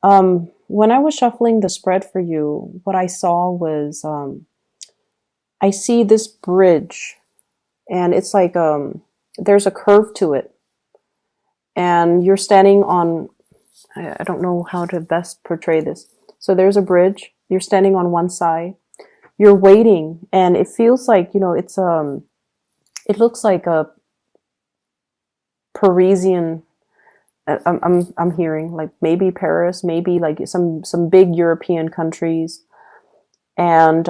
When I was shuffling the spread for you, what I saw was I see this bridge, and it's like there's a curve to it, and you're standing on. I don't know how to best portray this. So there's a bridge. You're standing on one side. You're waiting, and it feels like it's it looks like a Parisian. I'm hearing like maybe Paris, maybe like some big European countries, and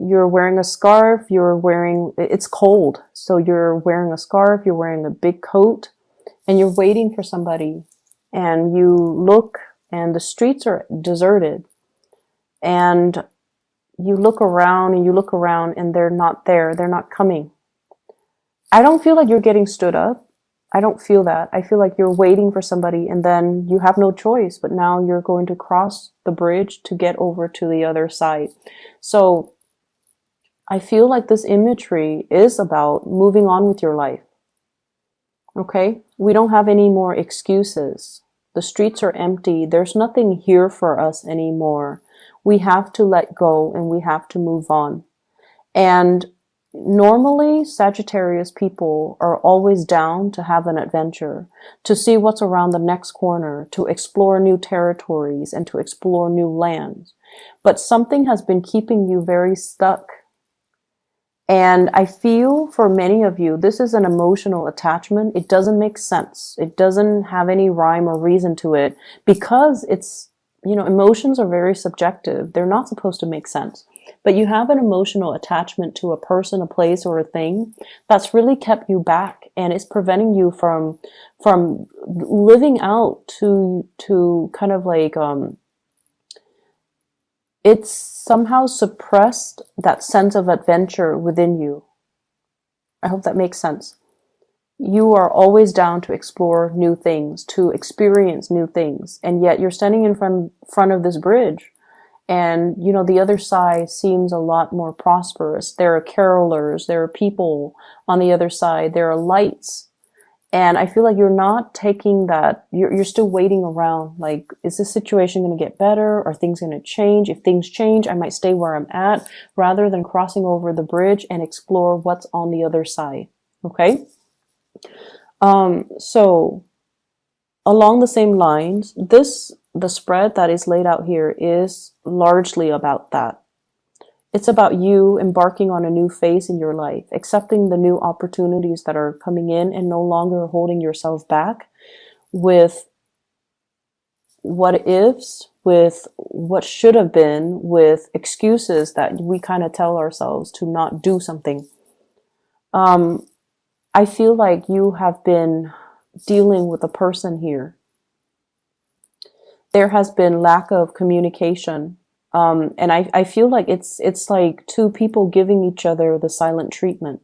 you're wearing a scarf. It's cold, so you're wearing a scarf. You're wearing a big coat, and you're waiting for somebody. And you look, and the streets are deserted, and you look around and you look around, and they're not there. They're not coming. I don't feel like you're getting stood up. I don't feel that. I feel like you're waiting for somebody, and then you have no choice, but now you're going to cross the bridge to get over to the other side. So I feel like this imagery is about moving on with your life. Okay? We don't have any more excuses. The streets are empty. There's nothing here for us anymore. We have to let go, and we have to move on. And normally, Sagittarius people are always down to have an adventure, to see what's around the next corner, to explore new territories, and to explore new lands. But something has been keeping you very stuck. And I feel for many of you, this is an emotional attachment. It doesn't make sense. It doesn't have any rhyme or reason to it, because emotions are very subjective. They're not supposed to make sense. But you have an emotional attachment to a person, a place, or a thing that's really kept you back, and it's preventing you from living out to kind of like it's somehow suppressed that sense of adventure within you. I hope that makes sense. You are always down to explore new things, to experience new things, and yet you're standing in front of this bridge, and the other side seems a lot more prosperous. There are carolers, there are people on the other side, there are lights. And I feel like you're not taking that, you're still waiting around. Like, is this situation going to get better? Are things going to change? If things change, I might stay where I'm at, rather than crossing over the bridge and explore what's on the other side. Okay? So along the same lines, the spread that is laid out here is largely about that. It's about you embarking on a new phase in your life, accepting the new opportunities that are coming in, and no longer holding yourself back with what ifs, with what should have been, with excuses that we kind of tell ourselves to not do something. I feel like you have been dealing with a person here. There has been lack of communication. And I feel like it's like two people giving each other the silent treatment.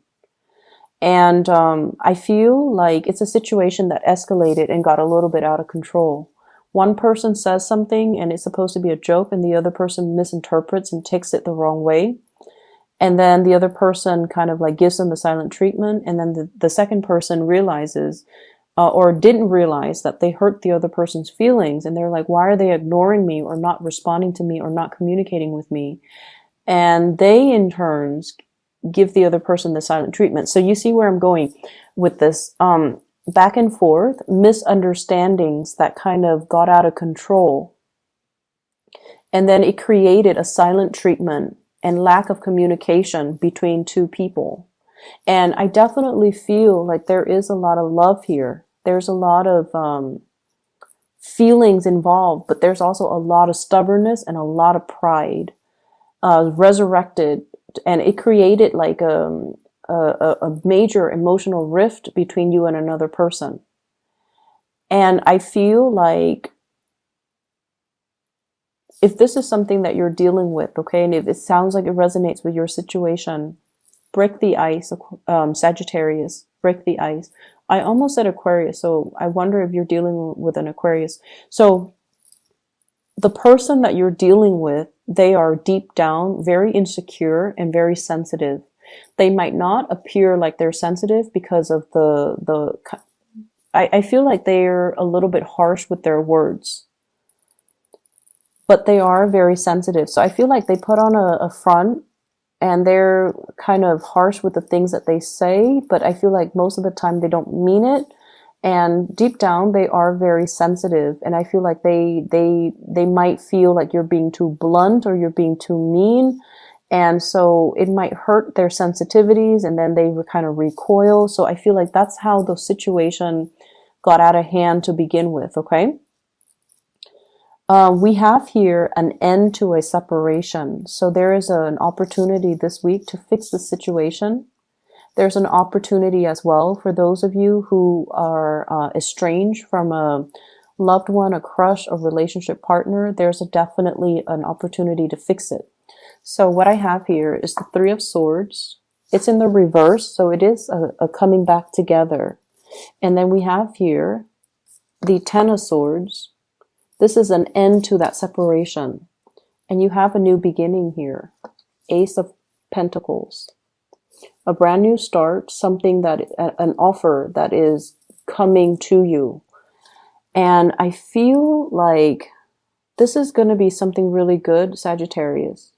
And I feel like it's a situation that escalated and got a little bit out of control. One person says something and it's supposed to be a joke, and the other person misinterprets and takes it the wrong way. And then the other person kind of like gives them the silent treatment, and then the second person realizes or didn't realize that they hurt the other person's feelings, and they're like, why are they ignoring me or not responding to me or not communicating with me? And they in turns give the other person the silent treatment. So you see where I'm going with this. Back and forth, misunderstandings that kind of got out of control. And then it created a silent treatment and lack of communication between two people. And I definitely feel like there is a lot of love here. There's a lot of feelings involved, but there's also a lot of stubbornness and a lot of pride resurrected. And it created like a major emotional rift between you and another person. And I feel like if this is something that you're dealing with, okay, and if it sounds like it resonates with your situation, break the ice, Sagittarius, break the ice. I almost said Aquarius, so I wonder if you're dealing with an Aquarius. So the person that you're dealing with, they are deep down very insecure and very sensitive. They might not appear like they're sensitive because of I feel like they're a little bit harsh with their words. but they are very sensitive. So I feel like they put on a front and they're kind of harsh with the things that they say, but I feel like most of the time they don't mean it. And deep down, they are very sensitive. And I feel like they might feel like you're being too blunt or you're being too mean. And so it might hurt their sensitivities and then they kind of recoil. So I feel like that's how the situation got out of hand to begin with, okay? We have here an end to a separation. So there is an opportunity this week to fix the situation. There's an opportunity as well for those of you who are estranged from a loved one, a crush, a relationship partner. There's definitely an opportunity to fix it. So what I have here is the Three of Swords. It's in the reverse, so it is a coming back together. And then we have here the Ten of Swords. This is an end to that separation. And you have a new beginning here. Ace of Pentacles. A brand new start, something that, an offer that is coming to you. And I feel like this is going to be something really good, Sagittarius.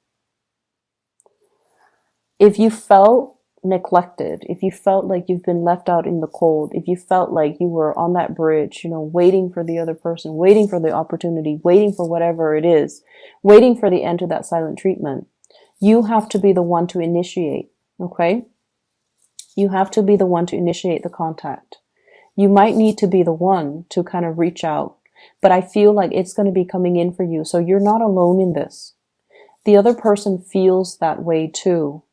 If you felt neglected, if you felt like you've been left out in the cold, if you felt like you were on that bridge, you know, waiting for the other person, waiting for the opportunity, waiting for whatever it is, waiting for the end to that silent treatment, you have to be the one to initiate, okay? You have to be the one to initiate the contact. You might need to be the one to kind of reach out, but I feel like it's going to be coming in for you. So you're not alone in this. The other person feels that way too.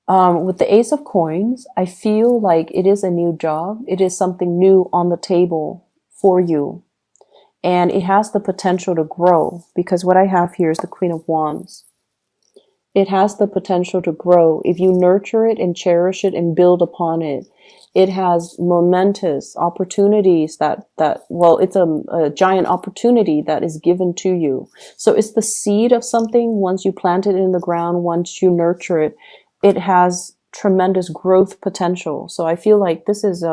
With the Ace of Coins, I feel like it is a new job. It is something new on the table for you. And it has the potential to grow, because what I have here is the Queen of Wands. It has the potential to grow. If you nurture it and cherish it and build upon it, it has momentous opportunities well, it's a giant opportunity that is given to you. So it's the seed of something. Once you plant it in the ground, once you nurture it, it has tremendous growth potential. So I feel like this is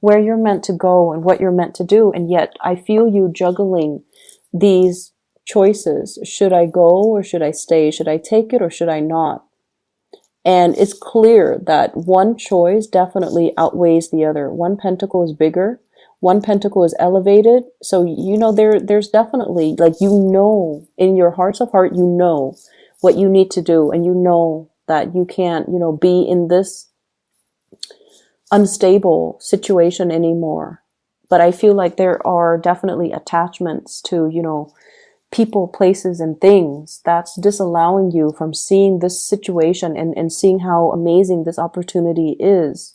where you're meant to go and what you're meant to do. And yet I feel you juggling these choices. Should I go or should I stay? Should I take it or should I not? And it's clear that one choice definitely outweighs the other. One pentacle is bigger. One pentacle is elevated. So, you know, there's definitely, like, you know, in your hearts of heart, you know what you need to do. And you know that you can't, you know, be in this unstable situation anymore. But I feel like there are definitely attachments to, you know, people, places, and things that's disallowing you from seeing this situation and seeing how amazing this opportunity is.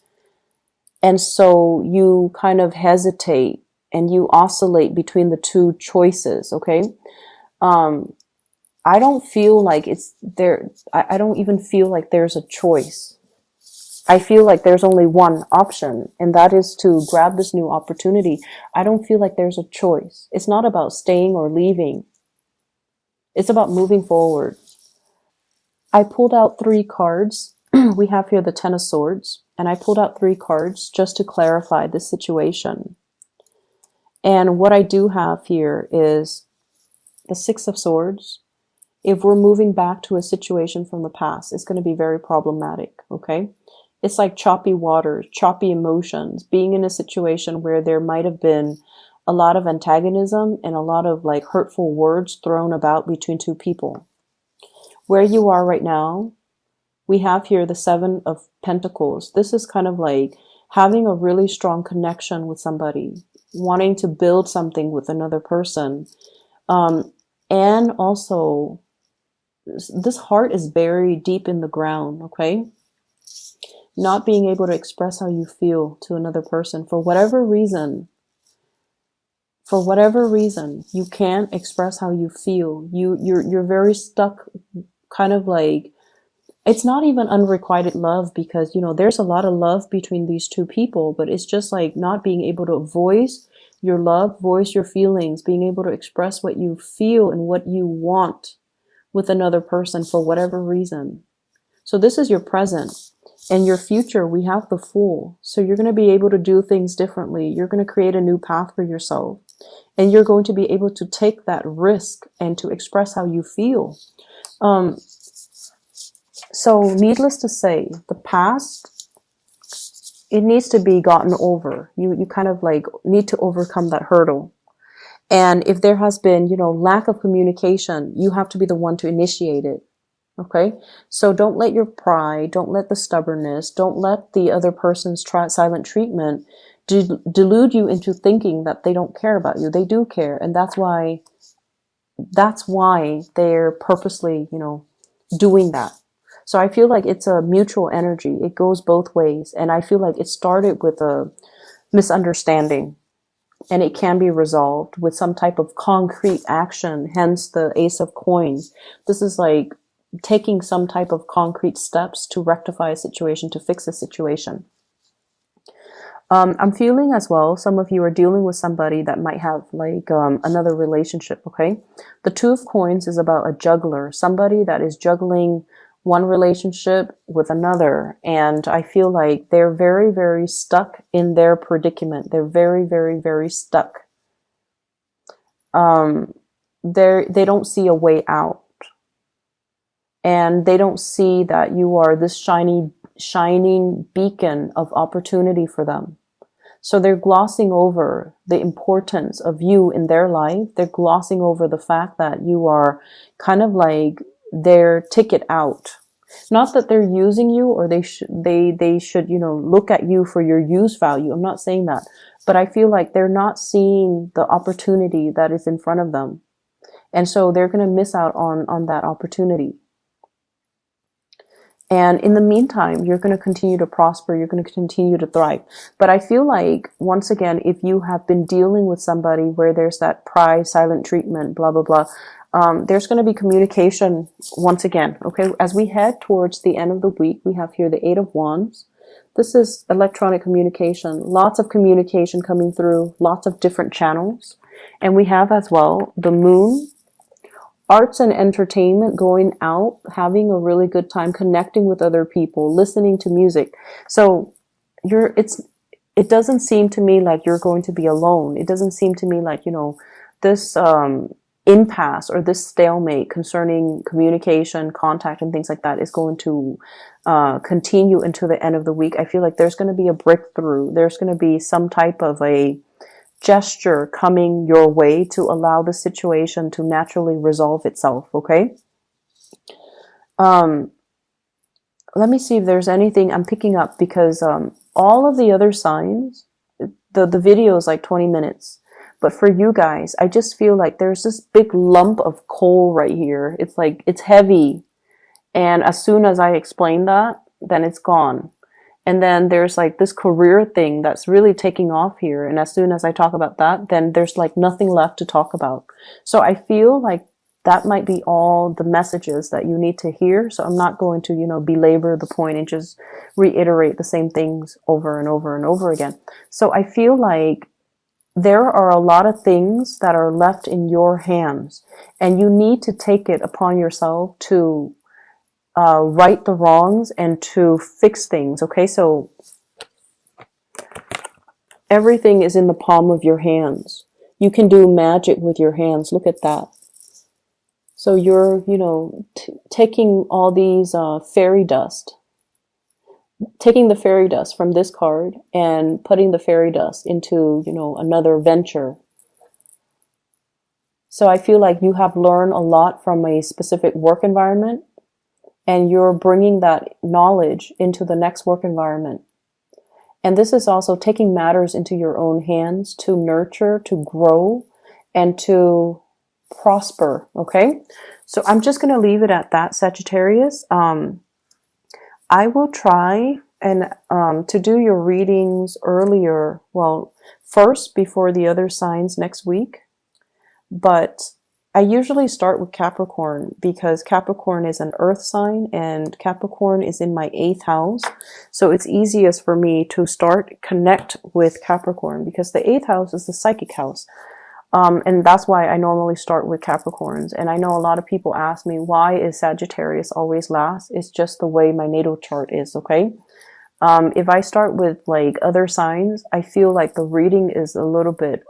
And so you kind of hesitate and you oscillate between the two choices, okay? I don't feel like it's there. I don't even feel like there's a choice. I feel like there's only one option, and that is to grab this new opportunity. I don't feel like there's a choice. It's not about staying or leaving. It's about moving forward. I pulled out 3 cards. We have here the Ten of Swords, and I pulled out 3 cards just to clarify this situation. And what I do have here is the Six of Swords. If we're moving back to a situation from the past, it's going to be very problematic, okay? It's like choppy waters, choppy emotions, being in a situation where there might have been a lot of antagonism and a lot of like hurtful words thrown about between two people. Where you are right now, we have here the Seven of Pentacles. This is kind of like having a really strong connection with somebody, wanting to build something with another person. And also, this heart is buried deep in the ground, okay? Not being able to express how you feel to another person for whatever reason. For whatever reason, you can't express how you feel. You're very stuck, kind of like, it's not even unrequited love, because, you know, there's a lot of love between these two people, but it's just like not being able to voice your love, voice your feelings, being able to express what you feel and what you want with another person for whatever reason. So this is your present. And your future, we have the Fool. So you're going to be able to do things differently. You're going to create a new path for yourself. And you're going to be able to take that risk and to express how you feel. So needless to say, the past, it needs to be gotten over. You kind of like need to overcome that hurdle. And if there has been, lack of communication, you have to be the one to initiate it. Okay? So don't let your pride, don't let the stubbornness, don't let the other person's silent treatment delude you into thinking that they don't care about you. They do care. And that's why they're purposely, doing that. So I feel like it's a mutual energy. It goes both ways. And I feel like it started with a misunderstanding, and it can be resolved with some type of concrete action, hence the Ace of Coins. This is like taking some type of concrete steps to rectify a situation, to fix a situation. I'm feeling as well, some of you are dealing with somebody that might have like another relationship, okay? The Two of Coins is about a juggler, somebody that is juggling one relationship with another. And I feel like they're very, very stuck in their predicament. They're very, very, very stuck. They don't see a way out. And they don't see that you are this shining beacon of opportunity for them. So they're glossing over the importance of you in their life. They're glossing over the fact that you are kind of like their ticket out. Not that they're using you, or they should, look at you for your use value. I'm not saying that, but I feel like they're not seeing the opportunity that is in front of them. And so they're going to miss out on that opportunity. And in the meantime, you're going to continue to prosper. You're going to continue to thrive. But I feel like, once again, if you have been dealing with somebody where there's that pride, silent treatment, blah, blah, blah, there's going to be communication once again. Okay. As we head towards the end of the week, we have here the Eight of Wands. This is electronic communication, lots of communication coming through, lots of different channels. And we have as well the Moon. Arts and entertainment, going out, having a really good time, connecting with other people, listening to music. So it doesn't seem to me like you're going to be alone. It doesn't seem to me like, this impasse or this stalemate concerning communication, contact, and things like that is going to continue into the end of the week. I feel like there's going to be a breakthrough. There's going to be some type of a gesture coming your way to allow the situation to naturally resolve itself. Okay. Let me see if there's anything I'm picking up, because all of the other signs, the video is like 20 minutes, but for you guys, I just feel like there's this big lump of coal right here. It's like, it's heavy, and as soon as I explain that, then it's gone. And then there's like this career thing that's really taking off here. And as soon as I talk about that, then there's like nothing left to talk about. So I feel like that might be all the messages that you need to hear. So I'm not going to, belabor the point and just reiterate the same things over and over and over again. So I feel like there are a lot of things that are left in your hands, and you need to take it upon yourself to right the wrongs and to fix things. Okay, so everything is in the palm of your hands. You can do magic with your hands. Look at that. So you're, taking all these fairy dust, taking the fairy dust from this card and putting the fairy dust into, another venture. So I feel like you have learned a lot from a specific work environment, and you're bringing that knowledge into the next work environment. And this is also taking matters into your own hands to nurture, to grow, and to prosper. Okay? So I'm just going to leave it at that, Sagittarius. I will try and to do your readings earlier, first before the other signs next week. But I usually start with Capricorn, because Capricorn is an earth sign and Capricorn is in my 8th house. So it's easiest for me to connect with Capricorn, because the 8th house is the psychic house. And that's why I normally start with Capricorns. And I know a lot of people ask me, why is Sagittarius always last? It's just the way my natal chart is. Okay. If I start with like other signs, I feel like the reading is a little bit